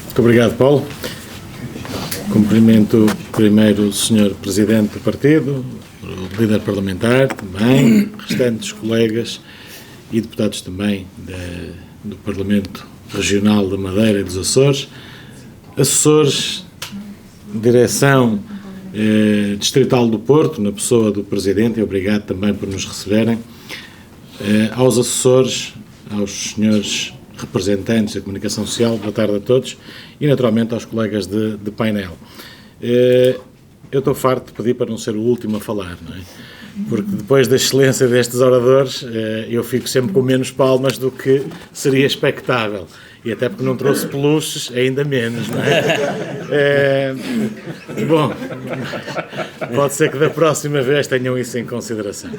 Muito obrigado, Paulo. Cumprimento primeiro o Sr. Presidente do Partido, o líder parlamentar também, restantes colegas e deputados também do Parlamento Regional da Madeira e dos Açores, assessores, direção distrital do Porto, na pessoa do Presidente, e obrigado também por nos receberem, aos assessores, aos senhores representantes da comunicação social, boa tarde a todos, e naturalmente aos colegas de painel. Eu estou farto de pedir para não ser o último a falar, não é? Porque depois da excelência destes oradores, eu fico sempre com menos palmas do que seria expectável. E até porque não trouxe peluches, ainda menos, não é? Bom, pode ser que da próxima vez tenham isso em consideração.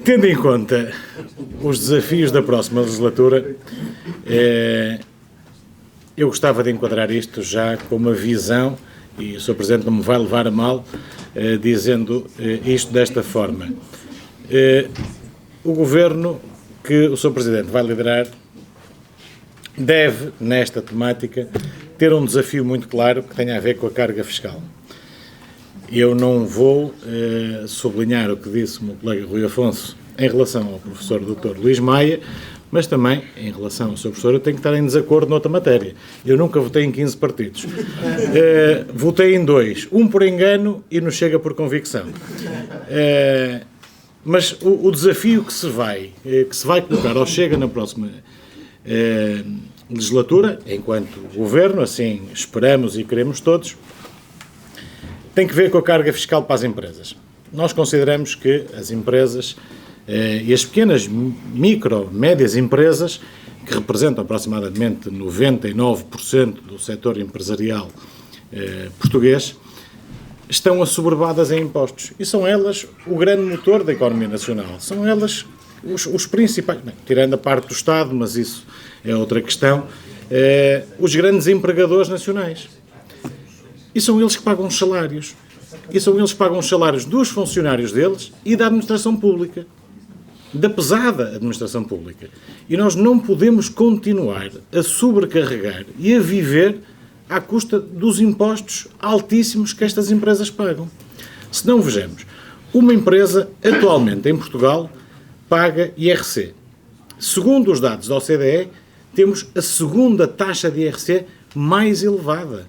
Tendo em conta os desafios da próxima legislatura, eu gostava de enquadrar isto já com uma visão, e o Sr. Presidente não me vai levar a mal, dizendo isto desta forma. O Governo que o Sr. Presidente vai liderar deve, nesta temática, ter um desafio muito claro que tenha a ver com a carga fiscal. Eu não vou sublinhar o que disse o meu colega Rui Afonso em relação ao professor Dr. Luís Maia, mas também, em relação ao seu professor, eu tenho que estar em desacordo noutra matéria. Eu nunca votei em 15 partidos. Votei em 2. Um por engano e não chega por convicção. Mas o desafio que se vai colocar ao Chega na próxima legislatura, enquanto governo, assim esperamos e queremos todos, tem que ver com a carga fiscal para as empresas. Nós consideramos que as empresas e as pequenas, micro, médias empresas, que representam aproximadamente 99% do setor empresarial português, estão assoberbadas em impostos. E são elas o grande motor da economia nacional. São elas os principais, bem, tirando a parte do Estado, mas isso é outra questão, os grandes empregadores nacionais. E são eles que pagam os salários. E são eles que pagam os salários dos funcionários deles e da administração pública. Da pesada administração pública. E nós não podemos continuar a sobrecarregar e a viver à custa dos impostos altíssimos que estas empresas pagam. Se não vejamos, uma empresa atualmente em Portugal paga IRC. Segundo os dados da OCDE, temos a segunda taxa de IRC mais elevada.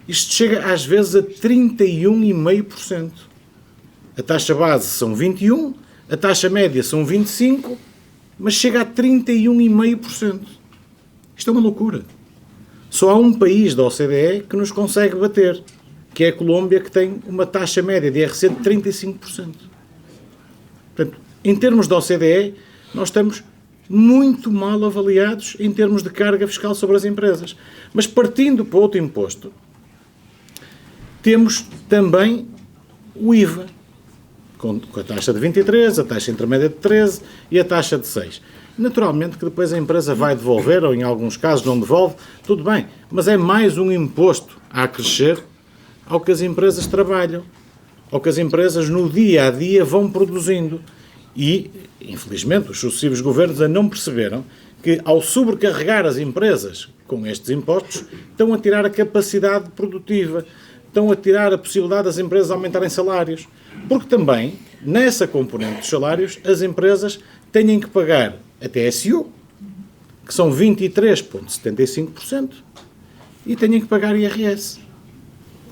Isto chega às vezes a 31,5%. A taxa base são 21%, a taxa média são 25%, mas chega a 31,5%. Isto é uma loucura. Só há um país da OCDE que nos consegue bater, que é a Colômbia, que tem uma taxa média de IRC de 35%. Portanto, em termos da OCDE, nós estamos muito mal avaliados em termos de carga fiscal sobre as empresas. Mas partindo para outro imposto, temos também o IVA, com a taxa de 23%, a taxa intermédia de 13% e a taxa de 6%. Naturalmente que depois a empresa vai devolver, ou em alguns casos não devolve, tudo bem, mas é mais um imposto a crescer ao que as empresas trabalham, ao que as empresas no dia a dia vão produzindo. E, infelizmente, os sucessivos governos não perceberam que, ao sobrecarregar as empresas com estes impostos, estão a tirar a capacidade produtiva, estão a tirar a possibilidade das empresas aumentarem salários. Porque também, nessa componente dos salários, as empresas têm que pagar a TSU, que são 23,75%, e têm que pagar IRS.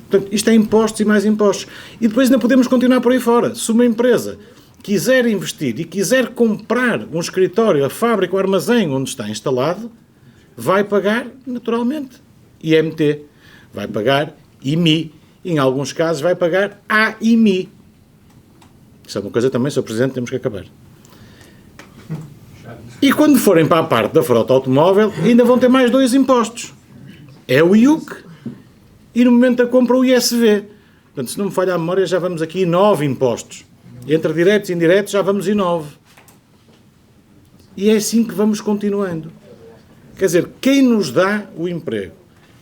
Portanto, isto é impostos e mais impostos. E depois ainda podemos continuar por aí fora. Se uma empresa quiser investir e quiser comprar um escritório, a fábrica, o armazém onde está instalado, vai pagar, naturalmente, IMT, vai pagar IMI, em alguns casos vai pagar AIMI. Isso é uma coisa também, Sr. Presidente, temos que acabar. E quando forem para a parte da frota automóvel, ainda vão ter mais 2 impostos. É o IUC e, no momento da compra, o ISV. Portanto, se não me falha a memória, já vamos aqui 9 impostos. Entre diretos e indiretos já vamos em 9. E é assim que vamos continuando. Quer dizer, quem nos dá o emprego,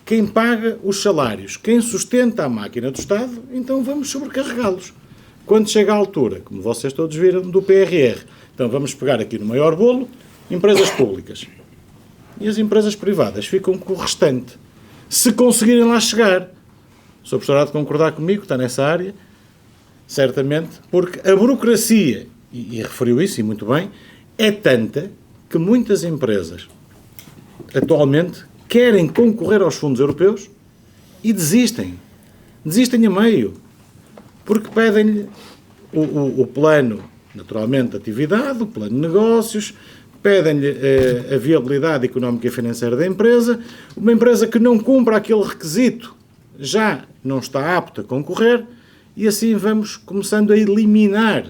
quem paga os salários, quem sustenta a máquina do Estado, então vamos sobrecarregá-los. Quando chega à altura, como vocês todos viram, do PRR, então vamos pegar aqui no maior bolo, empresas públicas. E as empresas privadas ficam com o restante. Se conseguirem lá chegar. O Sr. Professor há de concordar comigo, está nessa área, certamente, porque a burocracia, e referiu isso, e muito bem, é tanta que muitas empresas atualmente querem concorrer aos fundos europeus e desistem. Desistem a meio. Porque pedem-lhe o plano, naturalmente, de atividade, o plano de negócios, pedem-lhe a viabilidade económica e financeira da empresa. Uma empresa que não cumpra aquele requisito já não está apta a concorrer e assim vamos começando a eliminar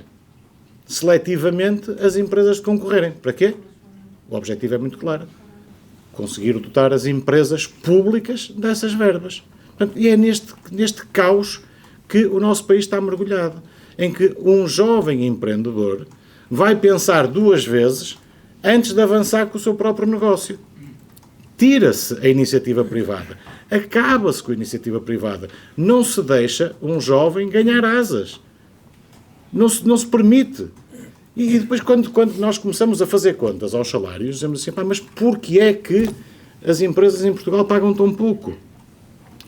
seletivamente as empresas de concorrerem. Para quê? O objetivo é muito claro. Conseguir dotar as empresas públicas dessas verbas. Portanto, e é neste caos que o nosso país está mergulhado, em que um jovem empreendedor vai pensar duas vezes antes de avançar com o seu próprio negócio. Tira-se a iniciativa privada. Acaba-se com a iniciativa privada. Não se deixa um jovem ganhar asas. Não se permite. E depois, quando nós começamos a fazer contas aos salários, dizemos assim, mas porquê é que as empresas em Portugal pagam tão pouco?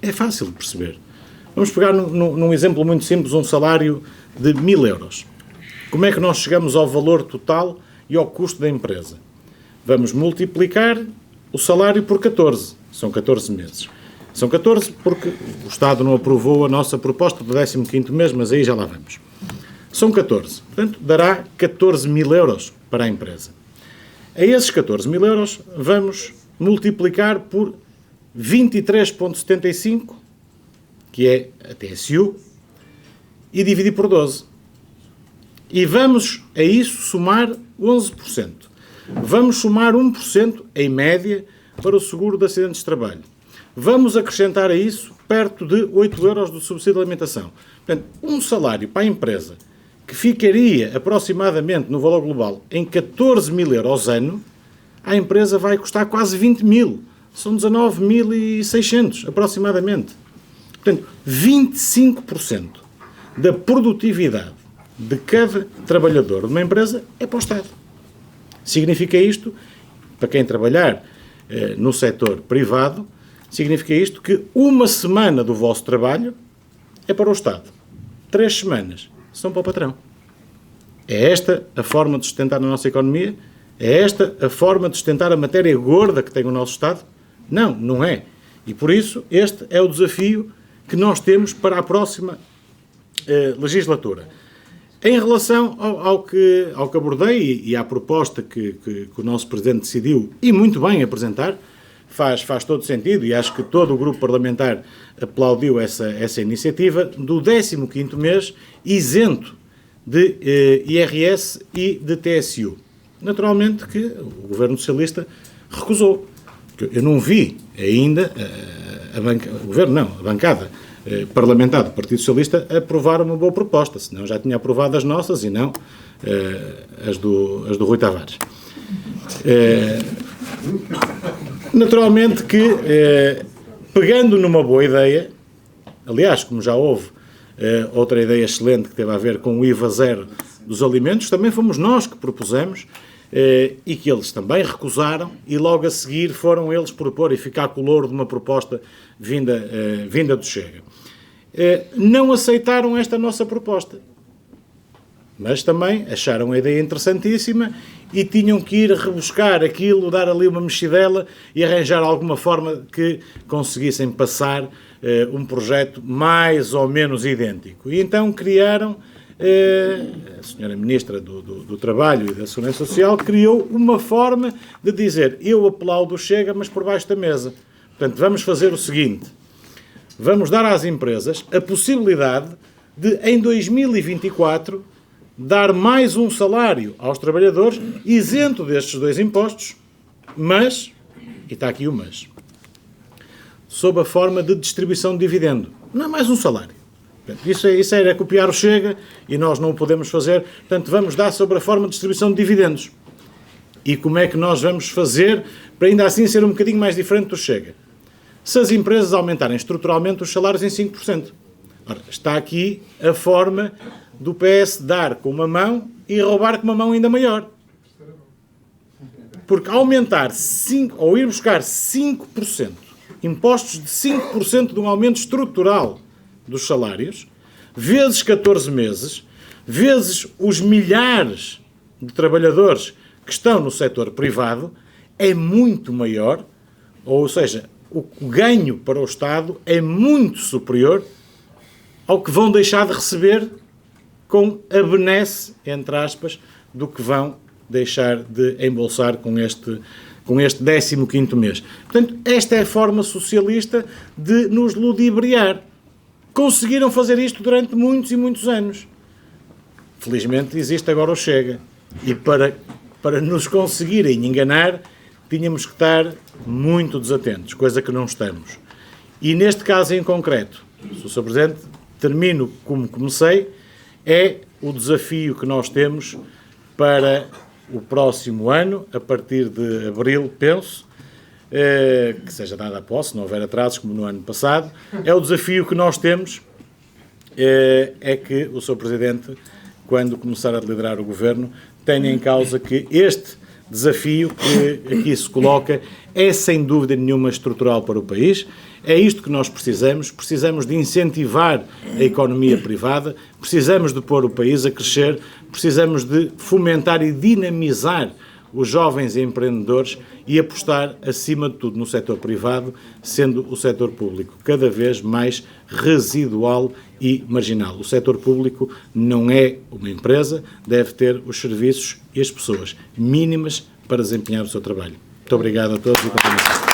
É fácil de perceber. Vamos pegar num exemplo muito simples, um salário de 1.000 euros. Como é que nós chegamos ao valor total e ao custo da empresa? Vamos multiplicar o salário por 14. São 14 meses. São 14 porque o Estado não aprovou a nossa proposta do 15º mês, mas aí já lá vamos. São 14. Portanto, dará 14.000 euros para a empresa. A esses 14.000 euros vamos multiplicar por 23,75, que é a TSU, e dividir por 12. E vamos a isso somar 11%. Vamos somar 1% em média para o seguro de acidentes de trabalho. Vamos acrescentar a isso perto de 8 euros do subsídio de alimentação. Portanto, um salário para a empresa que ficaria aproximadamente no valor global em 14.000 euros ano, a empresa vai custar quase 20.000. São 19.600 aproximadamente. Portanto, 25% da produtividade de cada trabalhador de uma empresa é para o Estado. Significa isto, para quem trabalhar no setor privado, significa isto que uma semana do vosso trabalho é para o Estado. 3 semanas são para o patrão. É esta a forma de sustentar a nossa economia? É esta a forma de sustentar a matéria gorda que tem o nosso Estado? Não, não é. E por isso este é o desafio que nós temos para a próxima legislatura. Em relação ao que abordei e à proposta que o nosso Presidente decidiu, e muito bem apresentar, faz todo sentido, e acho que todo o grupo parlamentar aplaudiu essa iniciativa, do 15º mês isento de IRS e de TSU. Naturalmente que o Governo Socialista recusou. Eu não vi ainda a bancada parlamentar do Partido Socialista aprovar uma boa proposta, senão já tinha aprovado as nossas e não as do Rui Tavares. Naturalmente que, pegando numa boa ideia, aliás, como já houve outra ideia excelente que teve a ver com o IVA zero dos alimentos, também fomos nós que propusemos e que eles também recusaram e logo a seguir foram eles propor e ficar com o louro de uma proposta vinda do Chega. Não aceitaram esta nossa proposta, mas também acharam a ideia interessantíssima e tinham que ir rebuscar aquilo, dar ali uma mexidela e arranjar alguma forma que conseguissem passar um projeto mais ou menos idêntico. E então criaram, a senhora Ministra do Trabalho e da Segurança Social criou uma forma de dizer: eu aplaudo o Chega, mas por baixo da mesa. Portanto, vamos fazer o seguinte: vamos dar às empresas a possibilidade de, em 2024, dar mais um salário aos trabalhadores, isento destes 2 impostos, mas, e está aqui o mas, sob a forma de distribuição de dividendo. Não é mais um salário. Portanto, isso era copiar o Chega e nós não o podemos fazer. Portanto, vamos dar sobre a forma de distribuição de dividendos. E como é que nós vamos fazer para ainda assim ser um bocadinho mais diferente do Chega? Se as empresas aumentarem estruturalmente os salários em 5%. Ora, está aqui a forma do PS dar com uma mão e roubar com uma mão ainda maior. Porque aumentar ou ir buscar 5%, impostos de 5% de um aumento estrutural dos salários, vezes 14 meses, vezes os milhares de trabalhadores que estão no setor privado, é muito maior, ou seja, o ganho para o Estado é muito superior ao que vão deixar de receber com a benesse, entre aspas, do que vão deixar de embolsar com este 15º mês. Portanto, esta é a forma socialista de nos ludibriar. Conseguiram fazer isto durante muitos e muitos anos. Felizmente existe agora o Chega. E para nos conseguirem enganar, tínhamos que estar muito desatentos, coisa que não estamos. E neste caso em concreto, Sr. Presidente, termino como comecei, é o desafio que nós temos para o próximo ano, a partir de abril, penso, que seja dada a posse, se não houver atrasos como no ano passado, é o desafio que nós temos, é que o Sr. Presidente, quando começar a liderar o Governo, tenha em causa que este desafio que aqui se coloca é, sem dúvida nenhuma, estrutural para o país. É isto que nós precisamos. Precisamos de incentivar a economia privada, precisamos de pôr o país a crescer, precisamos de fomentar e dinamizar os jovens empreendedores e apostar, acima de tudo, no setor privado, sendo o setor público cada vez mais residual e marginal. O setor público não é uma empresa, deve ter os serviços e as pessoas mínimas para desempenhar o seu trabalho. Muito obrigado a todos e continuação.